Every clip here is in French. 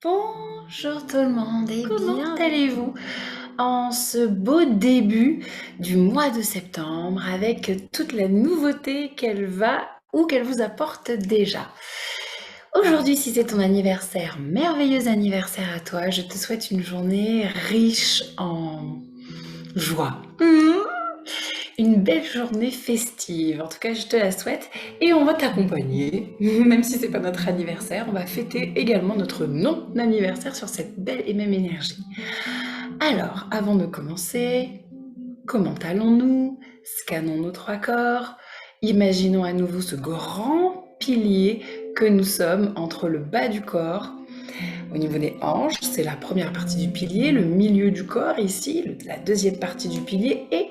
Bonjour tout le monde et Comment bien allez-vous? en ce beau début du mois de septembre avec toute la nouveauté qu'elle va ou qu'elle vous apporte déjà. Ah, Aujourd'hui, si c'est ton anniversaire, merveilleux anniversaire à toi, je te souhaite une journée riche en joie. Une belle journée festive. En tout cas, je te la souhaite et on va t'accompagner. Même si c'est pas notre anniversaire, on va fêter également notre non-anniversaire sur cette belle et même énergie. Alors, avant de commencer, comment allons-nous? Scannons nos trois corps. Imaginons à nouveau ce grand pilier que nous sommes entre le bas du corps. Au niveau des hanches, c'est la première partie du pilier, le milieu du corps ici, la deuxième partie du pilier et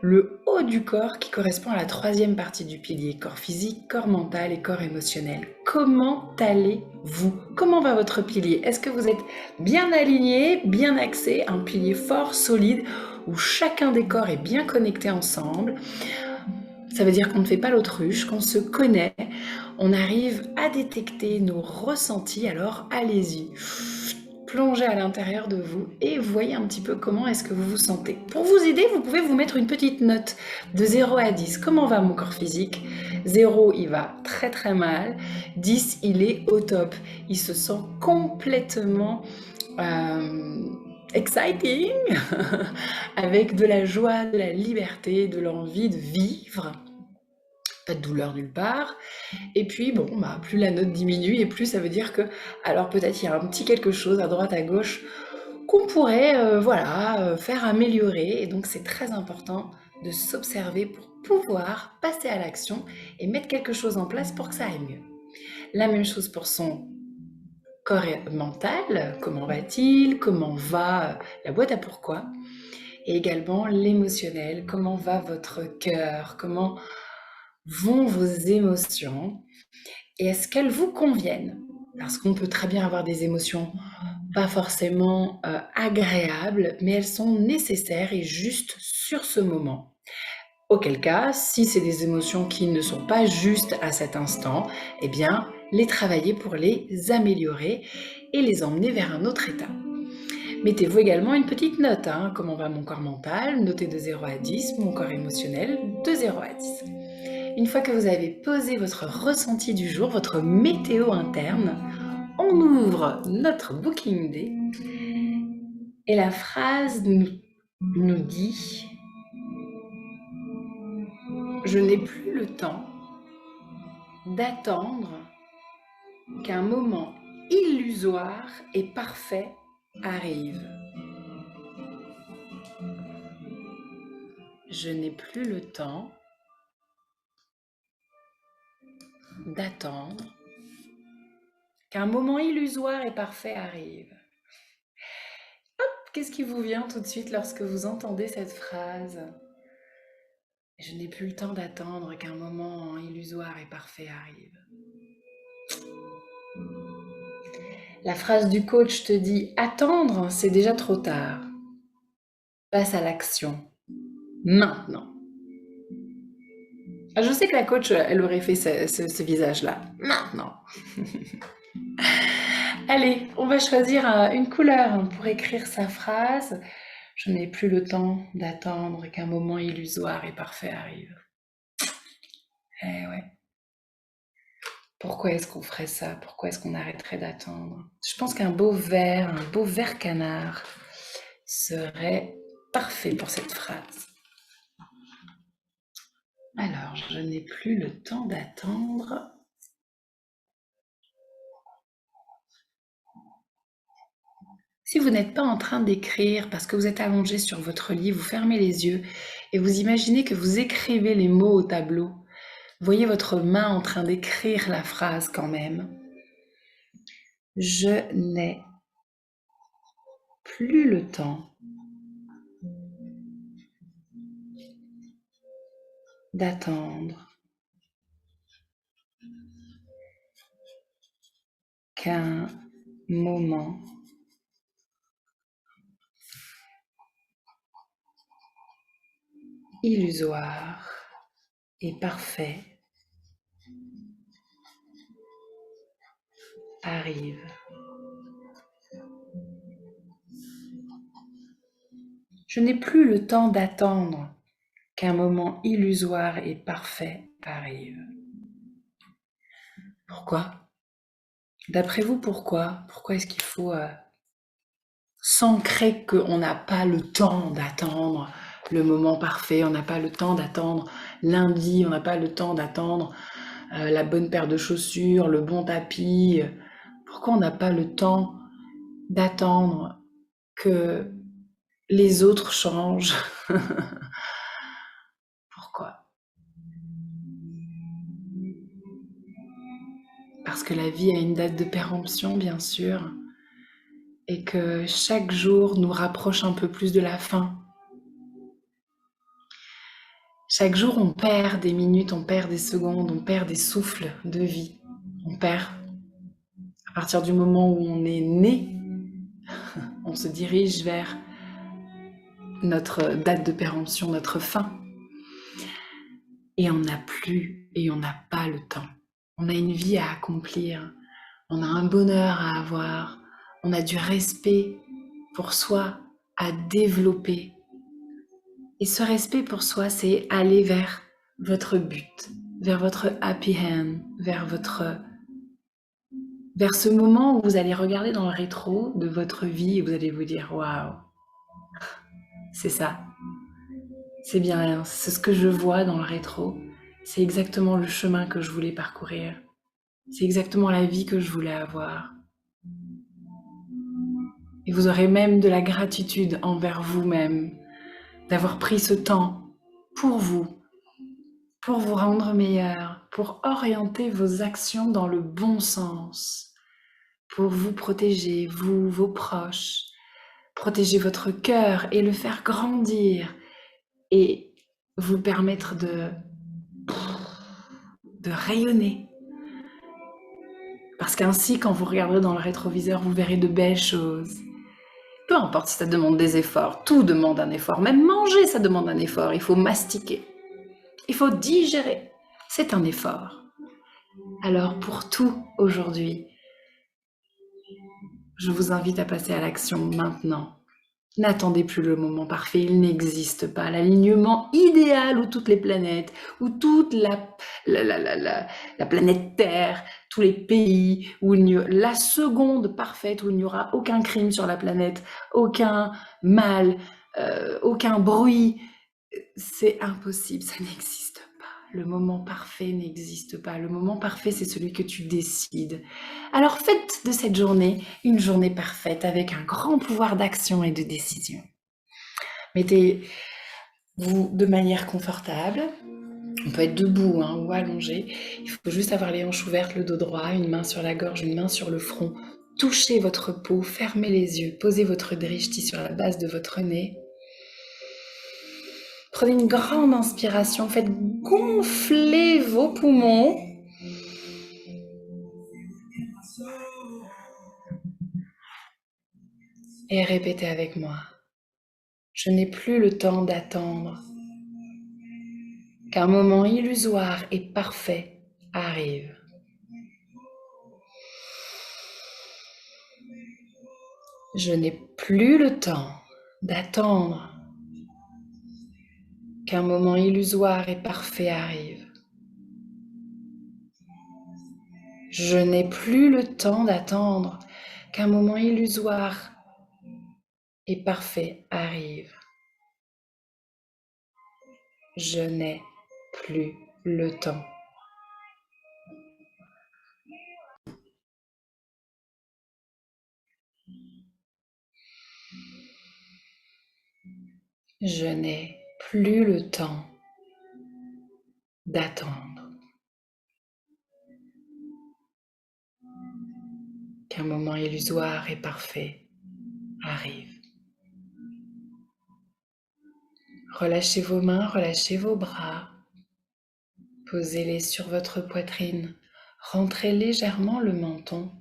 le haut du corps qui correspond à la troisième partie du pilier, corps physique, corps mental et corps émotionnel. Comment allez-vous? Comment va votre pilier? Est-ce que vous êtes bien aligné, bien axé, un pilier fort, solide, où chacun des corps est bien connecté ensemble? Ça veut dire qu'on ne fait pas l'autruche, qu'on se connaît, on arrive à détecter nos ressentis, alors allez-y. Plongez à l'intérieur de vous et voyez un petit peu comment est-ce que vous vous sentez. Pour vous aider, vous pouvez vous mettre une petite note de 0 à 10. Comment va mon corps physique? 0, il va très très mal. 10, il est au top. Il se sent complètement euh, exciting, avec de la joie, de la liberté, de l'envie de vivre. Pas de douleur nulle part. Et puis bon, bah, plus la note diminue et plus ça veut dire que, alors peut-être il y a un petit quelque chose à droite, à gauche qu'on pourrait faire améliorer. Et donc c'est très important de s'observer pour pouvoir passer à l'action et mettre quelque chose en place pour que ça aille mieux. La même chose pour son corps mental, comment va-t-il, comment va la boîte à pourquoi, et également l'émotionnel, comment va votre cœur, comment vont vos émotions, et est-ce qu'elles vous conviennent? Parce qu'on peut très bien avoir des émotions pas forcément agréables, mais elles sont nécessaires et justes sur ce moment. Auquel cas, si c'est des émotions qui ne sont pas justes à cet instant, eh bien, les travailler pour les améliorer et les emmener vers un autre état. Mettez-vous également une petite note, hein, comment va mon corps mental, notez de 0 à 10, mon corps émotionnel de 0 à 10. Une fois que vous avez posé votre ressenti du jour, votre météo interne, on ouvre notre Booking Day et la phrase nous dit: je n'ai plus le temps d'attendre qu'un moment illusoire et parfait arrive. Je n'ai plus le temps d'attendre qu'un moment illusoire et parfait arrive. Qu'est-ce qui vous vient tout de suite lorsque vous entendez cette phrase? Je n'ai plus le temps d'attendre qu'un moment illusoire et parfait arrive. La phrase du coach te dit: attendre, c'est déjà trop tard. Passe à l'action. Maintenant. Je sais que la coach, elle aurait fait ce visage-là. Maintenant. Allez, on va choisir une couleur pour écrire sa phrase. Je n'ai plus le temps d'attendre qu'un moment illusoire et parfait arrive. Eh ouais. Pourquoi est-ce qu'on ferait ça? Pourquoi est-ce qu'on arrêterait d'attendre? Je pense qu'un beau vert canard serait parfait pour cette phrase. Alors, je n'ai plus le temps d'attendre. Si vous n'êtes pas en train d'écrire parce que vous êtes allongé sur votre lit, vous fermez les yeux et vous imaginez que vous écrivez les mots au tableau. Voyez votre main en train d'écrire la phrase quand même. Je n'ai plus le temps d'attendre qu'un moment illusoire et parfait arrive. Je n'ai plus le temps d'attendre qu'un moment illusoire et parfait arrive. Pourquoi? D'après vous, pourquoi? Pourquoi est-ce qu'il faut s'ancrer qu'on n'a pas le temps d'attendre le moment parfait, on n'a pas le temps d'attendre lundi, on n'a pas le temps d'attendre la bonne paire de chaussures, le bon tapis. Pourquoi on n'a pas le temps d'attendre que les autres changent? Pourquoi? Parce que la vie a une date de péremption, bien sûr, et que chaque jour nous rapproche un peu plus de la fin. Chaque jour, on perd des minutes, on perd des secondes, on perd des souffles de vie. On perd. À partir du moment où on est né, on se dirige vers notre date de péremption, notre fin. Et on n'a plus et on n'a pas le temps. On a une vie à accomplir, on a un bonheur à avoir, on a du respect pour soi à développer. Et ce respect pour soi, c'est aller vers votre but, vers votre happy end, vers ce moment où vous allez regarder dans le rétro de votre vie et vous allez vous dire waouh, c'est ça, c'est bien, c'est ce que je vois dans le rétro, c'est exactement le chemin que je voulais parcourir, c'est exactement la vie que je voulais avoir. Et vous aurez même de la gratitude envers vous-même d'avoir pris ce temps pour vous rendre meilleur, pour orienter vos actions dans le bon sens, pour vous protéger, vous, vos proches, protéger votre cœur et le faire grandir et vous permettre de rayonner. Parce qu'ainsi, quand vous regarderez dans le rétroviseur, vous verrez de belles choses. Peu importe si ça demande des efforts, tout demande un effort. Même manger, ça demande un effort. Il faut mastiquer. Il faut digérer. C'est un effort. Alors pour tout aujourd'hui, je vous invite à passer à l'action maintenant. N'attendez plus le moment parfait, il n'existe pas. L'alignement idéal où toutes les planètes, où toute la planète Terre, tous les pays, où la seconde parfaite où il n'y aura aucun crime sur la planète, aucun mal, aucun bruit, c'est impossible, ça n'existe pas. Le moment parfait n'existe pas. Le moment parfait, c'est celui que tu décides. Alors faites de cette journée une journée parfaite avec un grand pouvoir d'action et de décision. Mettez-vous de manière confortable. On peut être debout ou allongé. Il faut juste avoir les hanches ouvertes, le dos droit, une main sur la gorge, une main sur le front. Touchez votre peau, fermez les yeux, posez votre drishti sur la base de votre nez. Prenez une grande inspiration, faites gonfler vos poumons. Et répétez avec moi. Je n'ai plus le temps d'attendre qu'un moment illusoire et parfait arrive. Je n'ai plus le temps d'attendre qu'un moment illusoire et parfait arrive. Je n'ai plus le temps d'attendre qu'un moment illusoire et parfait arrive. Je n'ai plus le temps. Je n'ai plus le temps d'attendre qu'un moment illusoire et parfait arrive. Relâchez vos mains, relâchez vos bras. Posez-les sur votre poitrine. Rentrez légèrement le menton.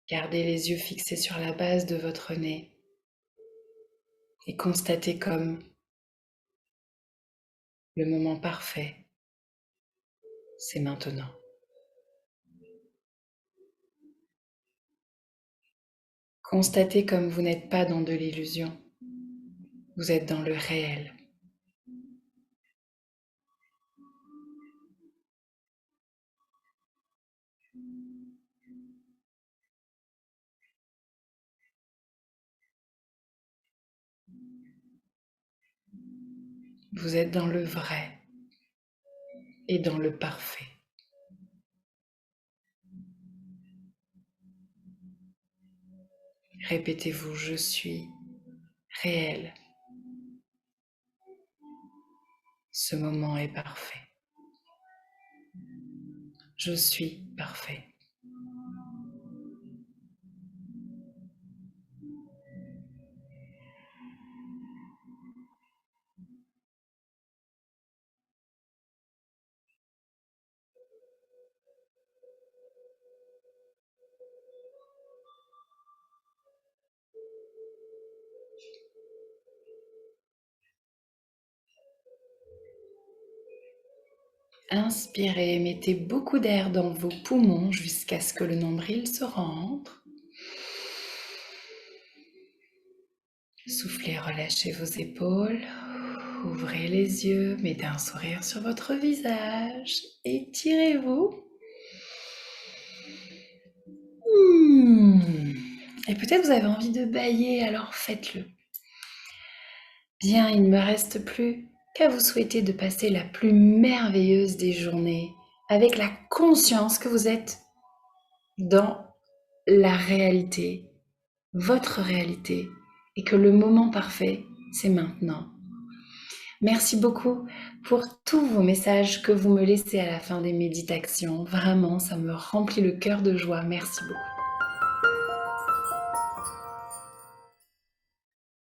Gardez les yeux fixés sur la base de votre nez et constatez comme le moment parfait, c'est maintenant. Constatez comme vous n'êtes pas dans de l'illusion. Vous êtes dans le réel. Vous êtes dans le vrai et dans le parfait. Répétez-vous, je suis réel. Ce moment est parfait. Je suis parfait. Inspirez, mettez beaucoup d'air dans vos poumons jusqu'à ce que le nombril se rentre. Soufflez, relâchez vos épaules. Ouvrez les yeux, mettez un sourire sur votre visage. Étirez-vous. Et peut-être vous avez envie de bâiller, alors faites-le. Bien, il ne me reste plus qu'à vous souhaiter de passer la plus merveilleuse des journées avec la conscience que vous êtes dans la réalité, votre réalité, et que le moment parfait, c'est maintenant. Merci beaucoup pour tous vos messages que vous me laissez à la fin des méditations. Vraiment, ça me remplit le cœur de joie. Merci beaucoup.